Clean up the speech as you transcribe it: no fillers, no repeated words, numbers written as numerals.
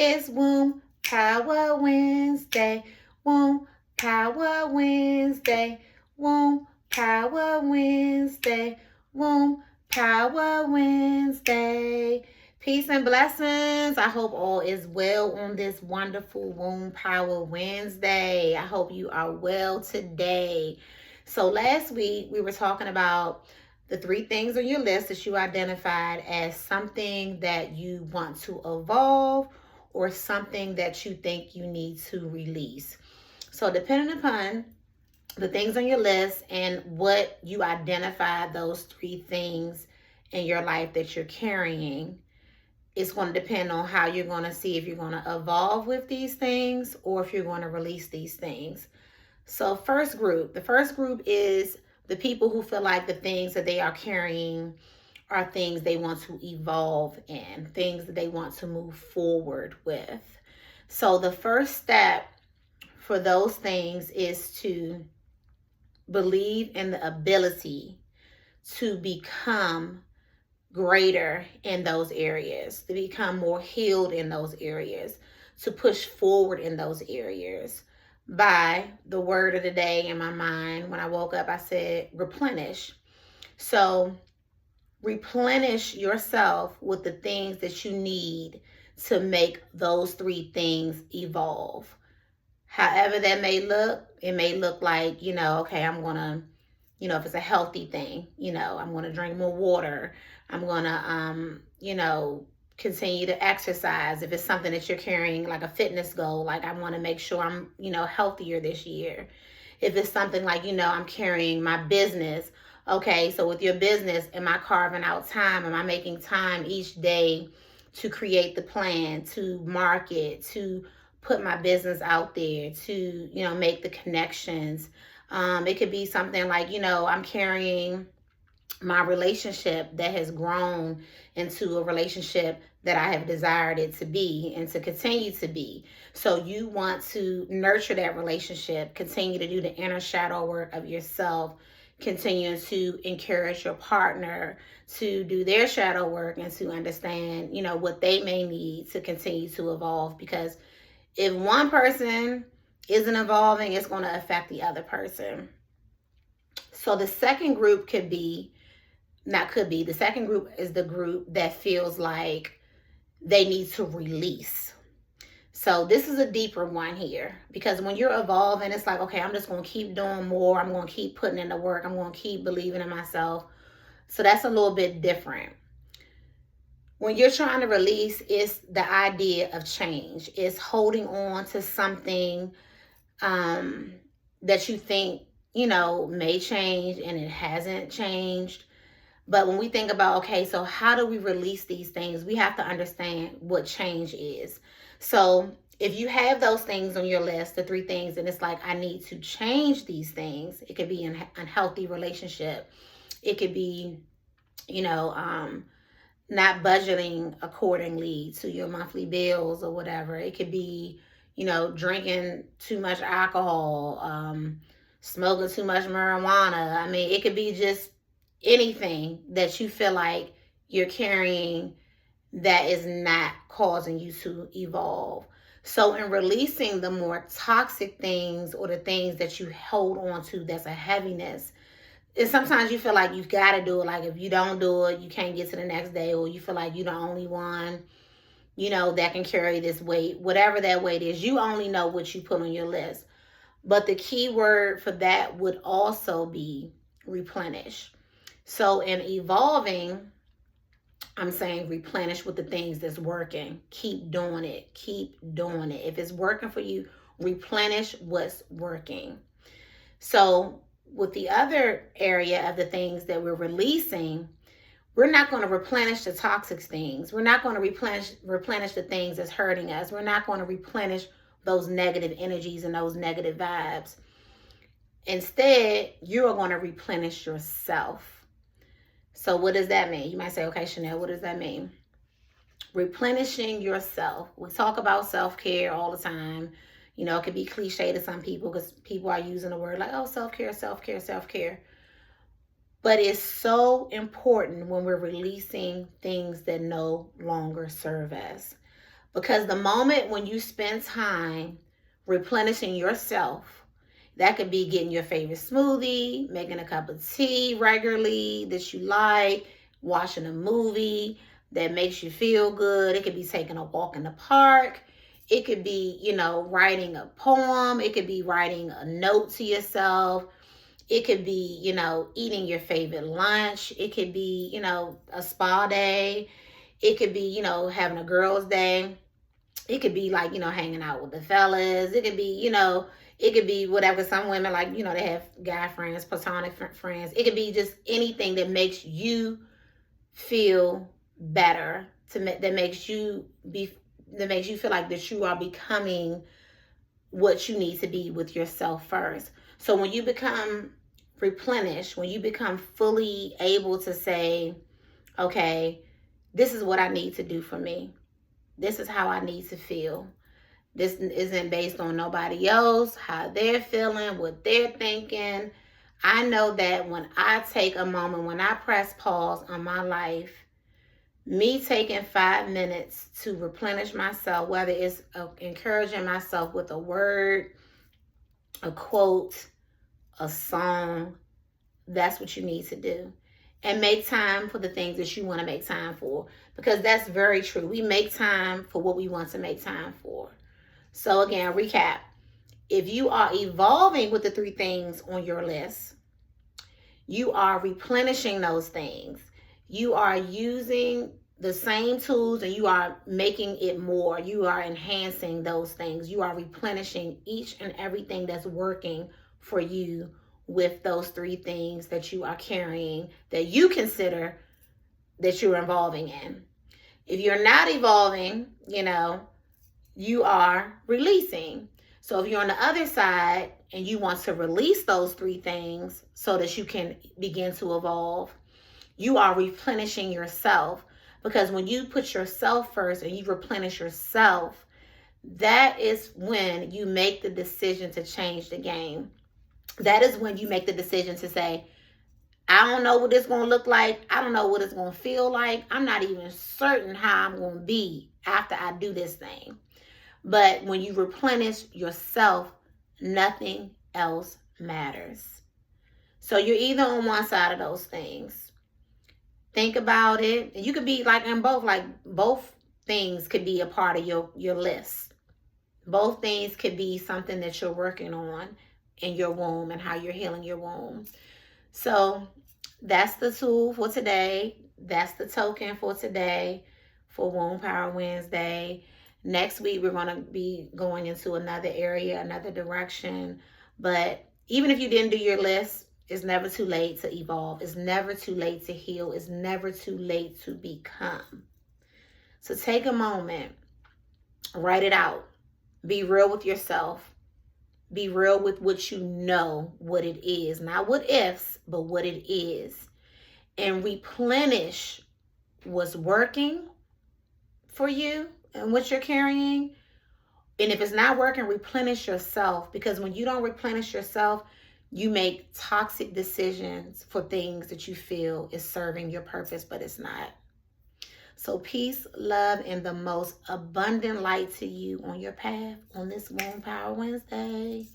It's Womb Power Wednesday. Womb Power Wednesday. Womb Power Wednesday. Womb Power Wednesday. Peace and blessings. I hope all is well on this wonderful Womb Power Wednesday. I hope you are well today. So last week we were talking about the 3 things on your list that you identified as something that you want to evolve or something that you think you need to release. So depending upon the things on your list and what you identify those 3 things in your life that you're carrying, it's going to depend on how you're going to see if you're going to evolve with these things or if you're going to release these things. So the first group is the people who feel like the things that they are carrying are things they want to evolve in, things that they want to move forward with. So the first step for those things is to believe in the ability to become greater in those areas, to become more healed in those areas, to push forward in those areas. By the word of the day in my mind, when I woke up, I said replenish. So replenish yourself with the things that you need to make those 3 things evolve. However that may look, it may look like, okay, I'm going to, if it's a healthy thing, I'm going to drink more water. I'm going to, continue to exercise. If it's something that you're carrying, like a fitness goal, like I want to make sure I'm, healthier this year. If it's something like, I'm carrying my business. Okay, so with your business, am I carving out time? Am I making time each day to create the plan, to market, to put my business out there, to, make the connections? It could be something like, I'm carrying my relationship that has grown into a relationship that I have desired it to be and to continue to be. So you want to nurture that relationship, continue to do the inner shadow work of yourself, continue to encourage your partner to do their shadow work and to understand, what they may need to continue to evolve. Because if one person isn't evolving, it's going to affect the other person. So the second group the second group is the group that feels like they need to release. So this is a deeper one here, because when you're evolving, it's like, okay, I'm just going to keep doing more. I'm going to keep putting in the work. I'm going to keep believing in myself. So that's a little bit different. When you're trying to release, it's the idea of change. It's holding on to something that you think, may change and it hasn't changed. But when we think about, okay, so how do we release these things? We have to understand what change is. So if you have those things on your list, the 3 things, and it's like, I need to change these things. It could be an unhealthy relationship. It could be, not budgeting accordingly to your monthly bills or whatever. It could be, drinking too much alcohol, smoking too much marijuana. I mean, it could be just anything that you feel like you're carrying that is not causing you to evolve. So in releasing the more toxic things or the things that you hold on to that's a heaviness, and sometimes you feel like you've got to do it. Like if you don't do it, you can't get to the next day, or you feel like you're the only one, that can carry this weight. Whatever that weight is, you only know what you put on your list. But the key word for that would also be replenish. So in evolving, I'm saying replenish with the things that's working. Keep doing it. Keep doing it. If it's working for you, replenish what's working. So with the other area of the things that we're releasing, we're not going to replenish the toxic things. We're not going to replenish the things that's hurting us. We're not going to replenish those negative energies and those negative vibes. Instead, you are going to replenish yourself. So what does that mean? You might say, okay, Shanelle, what does that mean? Replenishing yourself. We talk about self-care all the time. It could be cliche to some people because people are using the word like, oh, self-care, self-care, self-care. But it's so important when we're releasing things that no longer serve us. Because the moment when you spend time replenishing yourself, that could be getting your favorite smoothie, making a cup of tea regularly that you like, watching a movie that makes you feel good. It could be taking a walk in the park. It could be, writing a poem. It could be writing a note to yourself. It could be, eating your favorite lunch. It could be, a spa day. It could be, having a girls' day. It could be like, hanging out with the fellas. It could be, it could be whatever. Some women like, they have guy friends, platonic friends. It could be just anything that makes you feel better, that makes you feel like that you are becoming what you need to be with yourself first. So when you become replenished, when you become fully able to say, okay, this is what I need to do for me. This is how I need to feel. This isn't based on nobody else, how they're feeling, what they're thinking. I know that when I take a moment, when I press pause on my life, me taking 5 minutes to replenish myself, whether it's encouraging myself with a word, a quote, a song, that's what you need to do. And make time for the things that you want to make time for. Because that's very true. We make time for what we want to make time for. So again, recap. If you are evolving with the 3 things on your list, you are replenishing those things. You are using the same tools and you are making it more. You are enhancing those things. You are replenishing each and everything that's working for you with those 3 things that you are carrying, that you consider that you're evolving in. If you're not evolving, you are releasing. So if you're on the other side and you want to release those 3 things so that you can begin to evolve, you are replenishing yourself. Because when you put yourself first and you replenish yourself, that is when you make the decision to change the game. That is when you make the decision to say, I don't know what it's going to look like. I don't know what it's going to feel like. I'm not even certain how I'm going to be after I do this thing. But when you replenish yourself, nothing else matters. So you're either on one side of those things. Think about it. You could be like in both, like both things could be a part of your list. Both things could be something that you're working on in your womb and how you're healing your womb. So that's the tool for today. That's the token for today for Womb Power Wednesday. Next week, we're going to be going into another area, another direction. But even if you didn't do your list, it's never too late to evolve. It's never too late to heal. It's never too late to become. So take a moment, write it out. Be real with yourself. Be real with what you know, what it is. Not what ifs, but what it is. And replenish what's working for you and what you're carrying. And if it's not working, replenish yourself. Because when you don't replenish yourself, you make toxic decisions for things that you feel is serving your purpose, but it's not. So peace, love, and the most abundant light to you on your path on this Womb Power Wednesday.